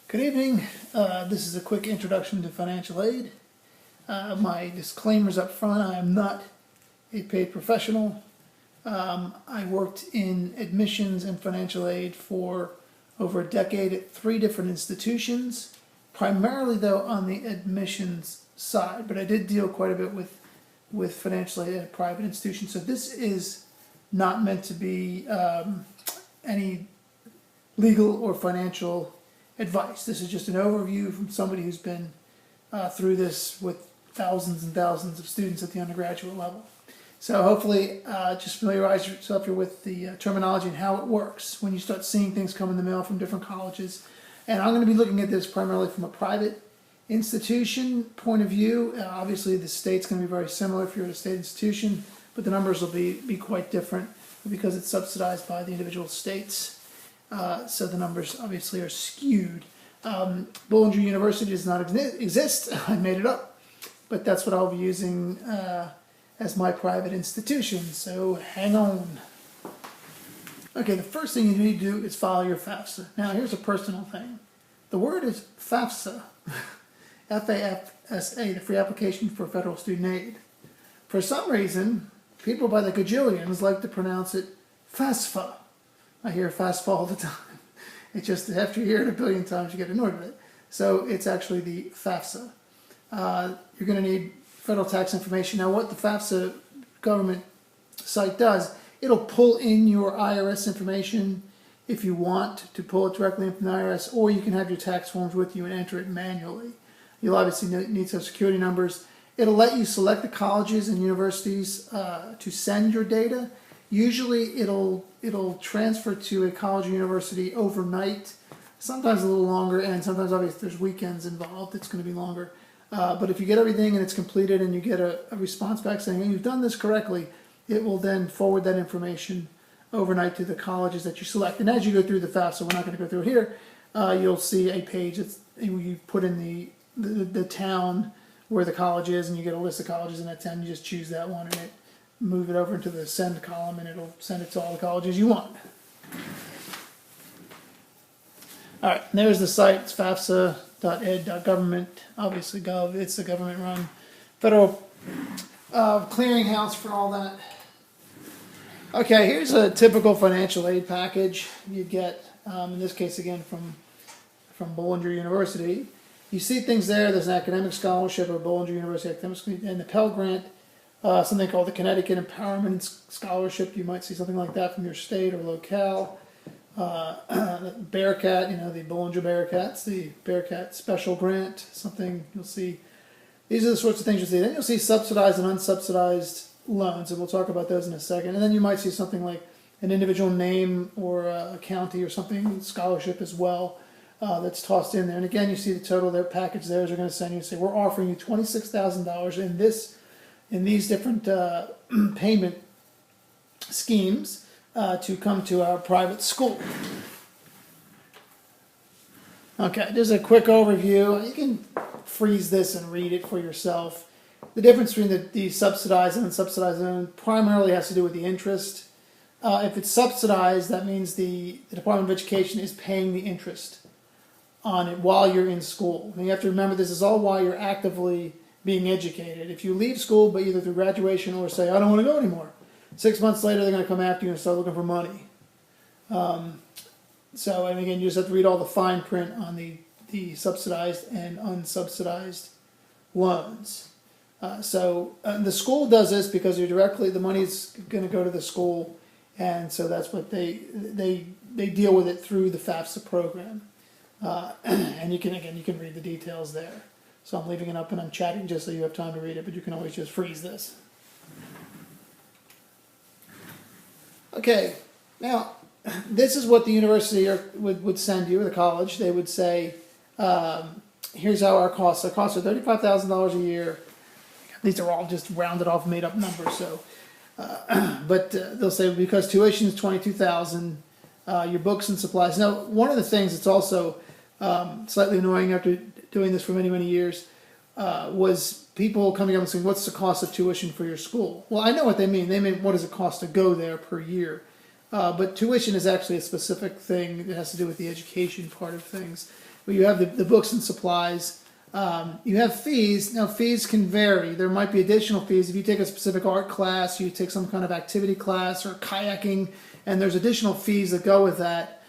Good evening. This is a quick introduction to financial aid. My disclaimers up front: I am not a paid professional. I worked in admissions and financial aid for over a decade at 3 different institutions, primarily though on the admissions side, but I did deal quite a bit with financial aid at a private institution. So this is not meant to be any legal or financial advice. This is just an overview from somebody who's been through this with thousands and thousands of students at the undergraduate level. So hopefully just familiarize yourself here with the terminology and how it works when you start seeing things come in the mail from different colleges. And I'm going to be looking at this primarily from a private institution point of view. Obviously the state's going to be very similar if you're at a state institution, but the numbers will be quite different because it's subsidized by the individual states. So the numbers obviously are skewed. Bollinger University does not exist. I made it up, but that's what I'll be using as my private institution. So hang on. Okay, the first thing you need to do is file your FAFSA. Now here's a personal thing. The word is FAFSA, F-A-F-S-A, the Free Application for Federal Student Aid. For some reason, people by the gajillions like to pronounce it FAFSA. I hear FAFSA all the time. It's just after you hear it a billion times, you get annoyed with it. So it's actually the FAFSA. You're going to need federal tax information. Now what the FAFSA government site does, it'll pull in your IRS information if you want to pull it directly in from the IRS, or you can have your tax forms with you and enter it manually. You'll obviously need Social Security numbers. It'll let you select the colleges and universities to send your data. Usually it'll transfer to a college or university overnight, sometimes a little longer, and sometimes obviously there's weekends involved, it's going to be longer. But if you get everything and it's completed and you get a response back saying, hey, you've done this correctly, it will then forward that information overnight to the colleges that you select. And as you go through the FAFSA, we're not going to go through it here, you'll see a page that's, you put in the town where the college is, and you get a list of colleges in that town. You just choose that one and it move it over into the send column, and it'll send it to all the colleges you want. All right, and there's the site. It's fafsa.ed.government. Obviously gov, it's the government-run federal clearinghouse for all that. Okay, here's a typical financial aid package you get, in this case again from Bollinger University. You see things there. There's an academic scholarship or Bollinger University academic and the Pell Grant. Something called the Connecticut Empowerment Scholarship. You might see something like that from your state or locale. Bearcat, the Bollinger Bearcats, the Bearcat Special Grant, something you'll see. These are the sorts of things you'll see. Then you'll see subsidized and unsubsidized loans, and we'll talk about those in a second. And then you might see something like an individual name or a county or something, scholarship as well, that's tossed in there. And again, you see the total, their package there is they're going to send you and say, we're offering you $26,000 in these different payment schemes to come to our private school. Okay, just a quick overview. You can freeze this and read it for yourself. The difference between the subsidized and unsubsidized loan primarily has to do with the interest. If it's subsidized, that means the Department of Education is paying the interest on it while you're in school. And you have to remember this is all while you're actively being educated. If you leave school, but either through graduation or say, I don't want to go anymore, 6 months later they're going to come after you and start looking for money. And again, you just have to read all the fine print on the subsidized and unsubsidized loans. The school does this because the money's going to go to the school, and so that's what they deal with it through the FAFSA program. And you can read the details there. So I'm leaving it up and I'm chatting just so you have time to read it, but you can always just freeze this. Okay, now this is what the university would send you, or the college. They would say, here's how our costs. Our costs are $35,000 a year. These are all just rounded off, made up numbers. So, but they'll say because tuition is $22,000, your books and supplies. Now, one of the things that's also slightly annoying after doing this for many, many years, was people coming up and saying, what's the cost of tuition for your school? Well, I know what they mean. They mean, what does it cost to go there per year? But tuition is actually a specific thing that has to do with the education part of things. where you have the books and supplies. You have fees. Now, fees can vary. There might be additional fees if you take a specific art class, you take some kind of activity class or kayaking, and there's additional fees that go with that.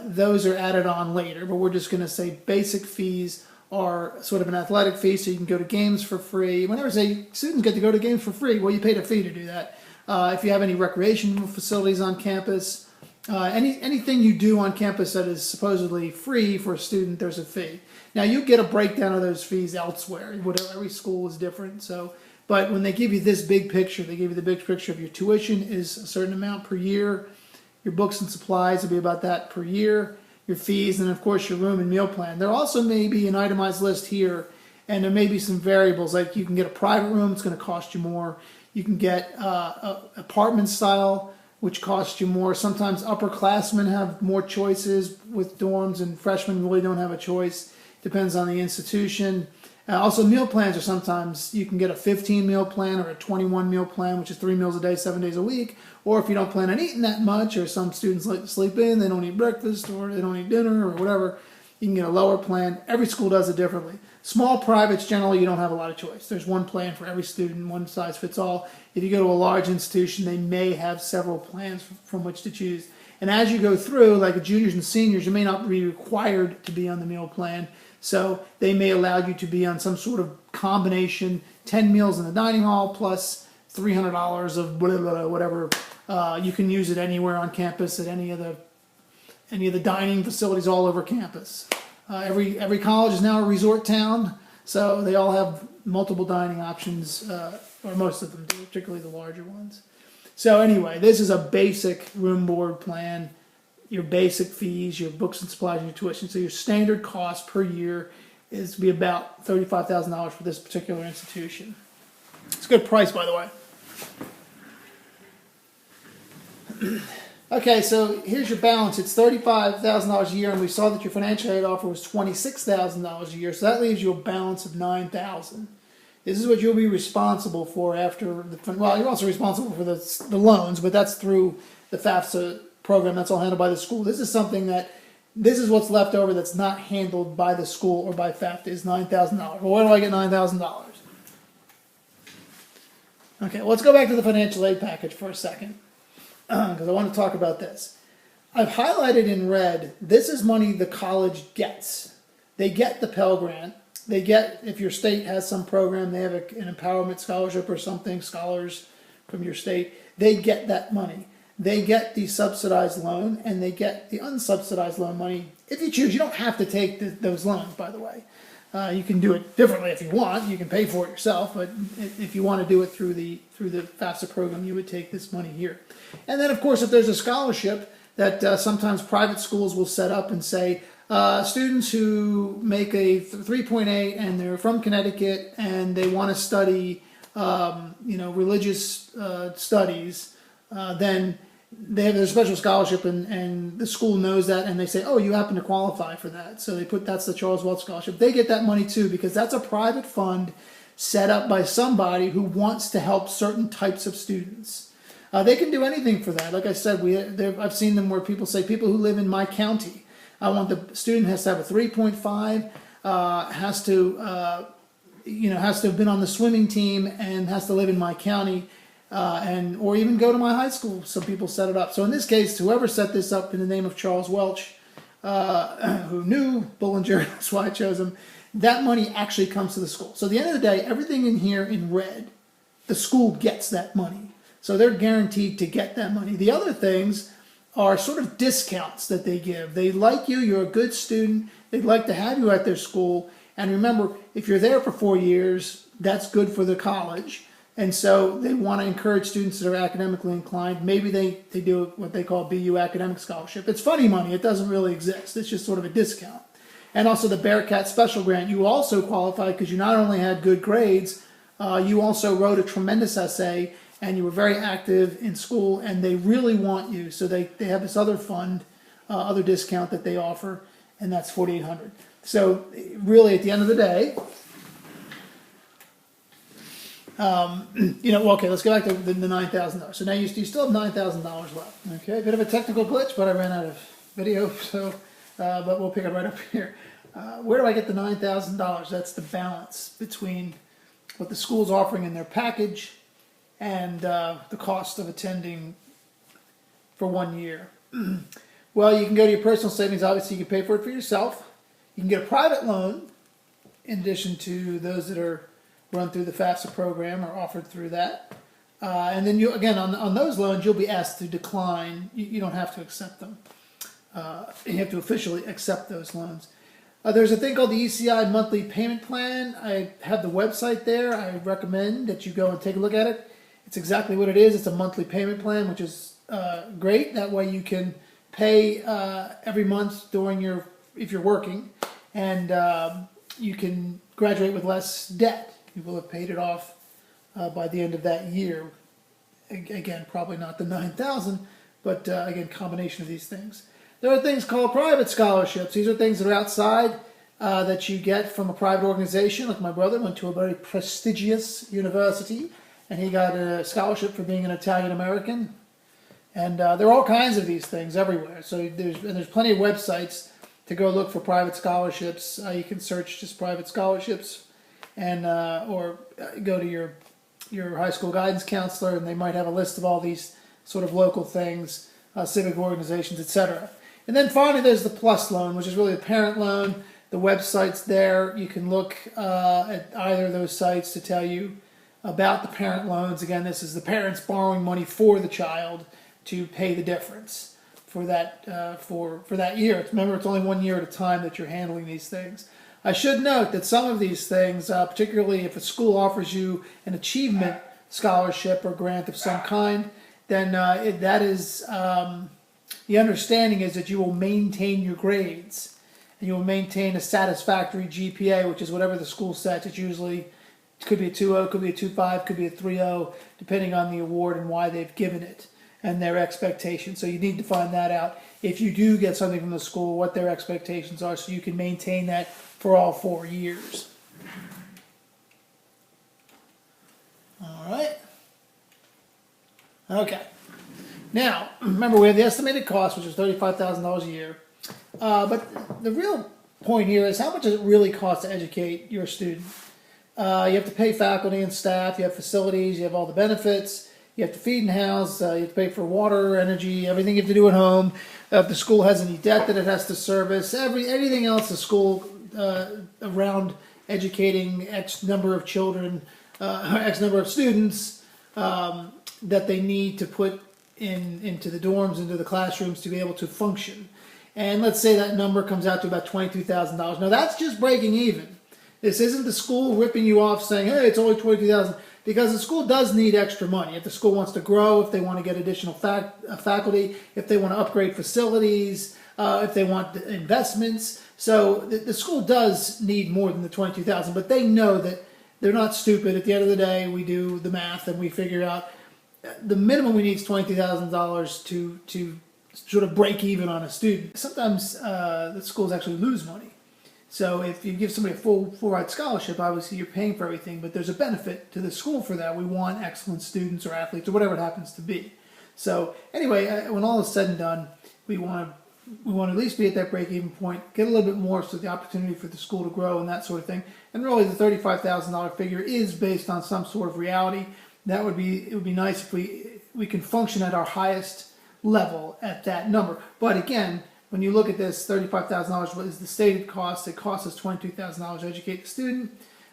Those are added on later, but we're just going to say basic fees are sort of an athletic fee, so you can go to games for free. Whenever I say students get to go to games for free, well, you paid a fee to do that. If you have any recreational facilities on campus, anything you do on campus that is supposedly free for a student, there's a fee. Now, you get a breakdown of those fees elsewhere. Whatever, every school is different. So, but when they give you this big picture, they give you the big picture of your tuition is a certain amount per year. Your books and supplies will be about that per year. Your fees, and of course your room and meal plan. There also may be an itemized list here, and there may be some variables, like you can get a private room, it's going to cost you more. You can get apartment style, which costs you more. Sometimes upperclassmen have more choices with dorms, and freshmen really don't have a choice. Depends on the institution. Also, meal plans are sometimes, you can get a 15 meal plan or a 21 meal plan, which is 3 meals a day, 7 days a week. Or if you don't plan on eating that much, or some students like to sleep in, they don't eat breakfast, or they don't eat dinner, or whatever, you can get a lower plan. Every school does it differently. Small privates, generally, you don't have a lot of choice. There's one plan for every student, one size fits all. If you go to a large institution, they may have several plans from which to choose. And as you go through, like juniors and seniors, you may not be required to be on the meal plan. So they may allow you to be on some sort of combination, 10 meals in the dining hall plus $300 of blah, blah, blah, whatever. You can use it anywhere on campus at any of the dining facilities all over campus. Every college is now a resort town, so they all have multiple dining options, or most of them do, particularly the larger ones. So anyway, this is a basic room board plan. Your basic fees, your books and supplies, and your tuition. So your standard cost per year is to be about $35,000 for this particular institution. It's a good price, by the way. Okay, so here's your balance. It's $35,000 a year, and we saw that your financial aid offer was $26,000 a year. So that leaves you a balance of $9,000. This is what you'll be responsible for after well, you're also responsible for the loans, but that's through the FAFSA program. That's all handled by the school. This is what's left over that's not handled by the school or by FAFSA is $9,000. Well, where do I get $9,000? Okay, let's go back to the financial aid package for a second, because I want to talk about this. I've highlighted in red, this is money the college gets. They get the Pell Grant. They get, if your state has some program, they have an empowerment scholarship or something, scholars from your state, they get that money. They get the subsidized loan, and they get the unsubsidized loan money. If you choose, you don't have to take those loans, by the way. You can do it differently if you want. You can pay for it yourself, but if you want to do it through the FAFSA program, you would take this money here. And then, of course, if there's a scholarship that sometimes private schools will set up and say, students who make a 3.8 and they're from Connecticut and they want to study, religious studies, then they have their special scholarship, and the school knows that, and they say, oh, you happen to qualify for that. So that's the Charles Welch Scholarship. They get that money too, because that's a private fund set up by somebody who wants to help certain types of students. They can do anything for that. Like I said, I've seen them where people say, people who live in my county, I want the student has to have a 3.5, has to have been on the swimming team, and has to live in my county. Or even go to my high school. Some people set it up. So in this case, whoever set this up in the name of Charles Welch, who knew Bullinger, that's why I chose him, that money actually comes to the school. So at the end of the day, everything in here in red, the school gets that money. So they're guaranteed to get that money. The other things are sort of discounts that they give. They like you, you're a good student, they'd like to have you at their school. And remember, if you're there for 4 years, that's good for the college. And so they want to encourage students that are academically inclined. Maybe they do what they call BU Academic Scholarship. It's funny money. It doesn't really exist. It's just sort of a discount. And also the Bearcat Special Grant. You also qualify because you not only had good grades, you also wrote a tremendous essay, and you were very active in school, and they really want you. So they have this other fund, other discount that they offer, and that's $4,800. So really, at the end of the day, okay, let's go back to the $9,000. So now you still have $9,000 left. Okay, a bit of a technical glitch, but I ran out of video, so but we'll pick it right up here. Where do I get the $9,000? That's the balance between what the school's offering in their package and the cost of attending for 1 year. Well, you can go to your personal savings. Obviously, you can pay for it for yourself. You can get a private loan in addition to those that are run through the FAFSA program or offered through that. And then, again, on those loans, you'll be asked to decline. You don't have to accept them. You have to officially accept those loans. There's a thing called the ECI monthly payment plan. I have the website there. I recommend that you go and take a look at it. It's exactly what it is. It's a monthly payment plan, which is great. That way you can pay every month if you're working, and you can graduate with less debt. You will have paid it off by the end of that year. Again, probably not the $9,000, but again, combination of these things. There are things called private scholarships. These are things that are outside that you get from a private organization. Like my brother went to a very prestigious university, and he got a scholarship for being an Italian American. And there are all kinds of these things everywhere. So there's plenty of websites to go look for private scholarships. You can search just private scholarships, and or go to your high school guidance counselor, and they might have a list of all these sort of local things, civic organizations, etc. And then finally, there's the PLUS loan, which is really a parent loan. The website's there. You can look at either of those sites to tell you about the parent loans. Again, this is the parents borrowing money for the child to pay the difference for that for that year. Remember, it's only 1 year at a time that you're handling these things. I should note that some of these things, particularly if a school offers you an achievement scholarship or grant of some kind, then that is the understanding is that you will maintain your grades and you will maintain a satisfactory GPA, which is whatever the school sets. It's usually could be a 2.0, could be a 2.5, could be a 3.0, depending on the award and why they've given it and their expectations. So you need to find that out if you do get something from the school, what their expectations are, so you can maintain that for all 4 years. All right. Okay. Now, remember, we have the estimated cost, which is $35,000 a year. But the real point here is how much does it really cost to educate your student? You have to pay faculty and staff, you have facilities, you have all the benefits, you have to feed and house, you have to pay for water, energy, everything you have to do at home. If the school has any debt that it has to service, anything else the school around educating X number of children, X number of students that they need to put into the dorms, into the classrooms to be able to function. And let's say that number comes out to about $22,000. Now that's just breaking even. This isn't the school ripping you off saying, hey, it's only $22,000, because the school does need extra money. If the school wants to grow, if they want to get additional faculty, if they want to upgrade facilities, if they want investments. So the school does need more than the $22,000, but they know that they're not stupid. At the end of the day, we do the math and we figure out the minimum we need is $22,000 to sort of break even on a student. Sometimes the schools actually lose money. So if you give somebody a full-ride scholarship, obviously you're paying for everything, but there's a benefit to the school for that. We want excellent students or athletes or whatever it happens to be. So anyway, when all is said and done, we want to at least be at that break-even point, get a little bit more, so the opportunity for the school to grow and that sort of thing. And really, the $35,000 figure is based on some sort of reality. It would be nice if we can function at our highest level at that number. But again, when you look at this, $35,000 what is the stated cost. It costs us $22,000 to educate the student.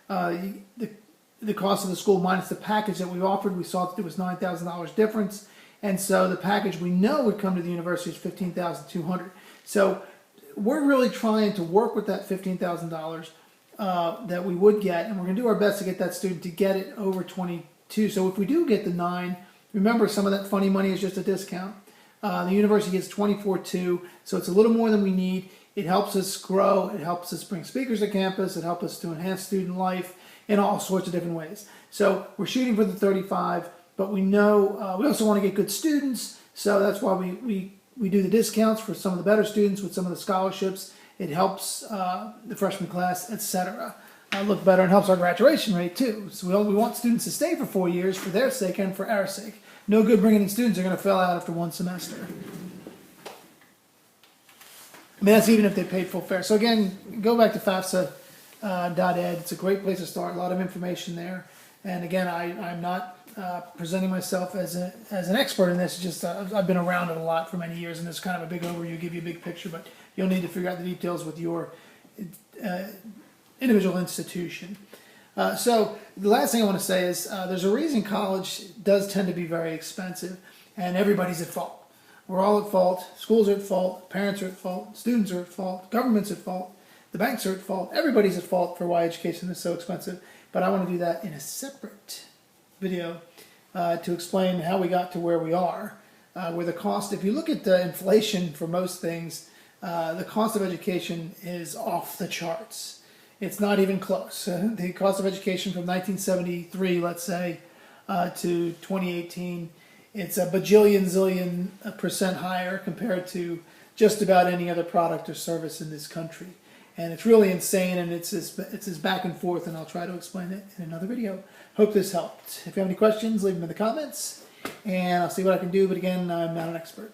The cost of the school minus the package that we offered, we saw that there was $9,000 difference. And so the package we know would come to the university is $15,200. So we're really trying to work with that $15,000 that we would get, and we're going to do our best to get that student to get it over 22. So if we do get the 9, remember some of that funny money is just a discount. The university gets 24.2, so it's a little more than we need. It helps us grow. It helps us bring speakers to campus. It helps us to enhance student life in all sorts of different ways. So we're shooting for the 35, but we know we also want to get good students. So that's why we do the discounts for some of the better students with some of the scholarships. It helps the freshman class, etc. Look better and helps our graduation rate too. So we want students to stay for 4 years for their sake and for our sake. No good bringing in students who are going to fail out after one semester. I mean, that's even if they paid full fare. So again, go back to FAFSA .ed. It's a great place to start. A lot of information there. And again, I'm not presenting myself as an expert in this. Just I've been around it a lot for many years, and it's kind of a big overview, give you a big picture. But you'll need to figure out the details with your individual institution. So the last thing I want to say is there's a reason college does tend to be very expensive, and everybody's at fault. We're all at fault. Schools are at fault. Parents are at fault. Students are at fault. Government's at fault. The banks are at fault. Everybody's at fault for why education is so expensive. But I want to do that in a separate video to explain how we got to where we are. Where the cost, if you look at the inflation for most things, the cost of education is off the charts. It's not even close. The cost of education from 1973, let's say, to 2018, it's a bajillion zillion % higher compared to just about any other product or service in this country. And it's really insane, and it's this back and forth, and I'll try to explain it in another video. Hope this helped. If you have any questions, leave them in the comments, and I'll see what I can do. But again, I'm not an expert.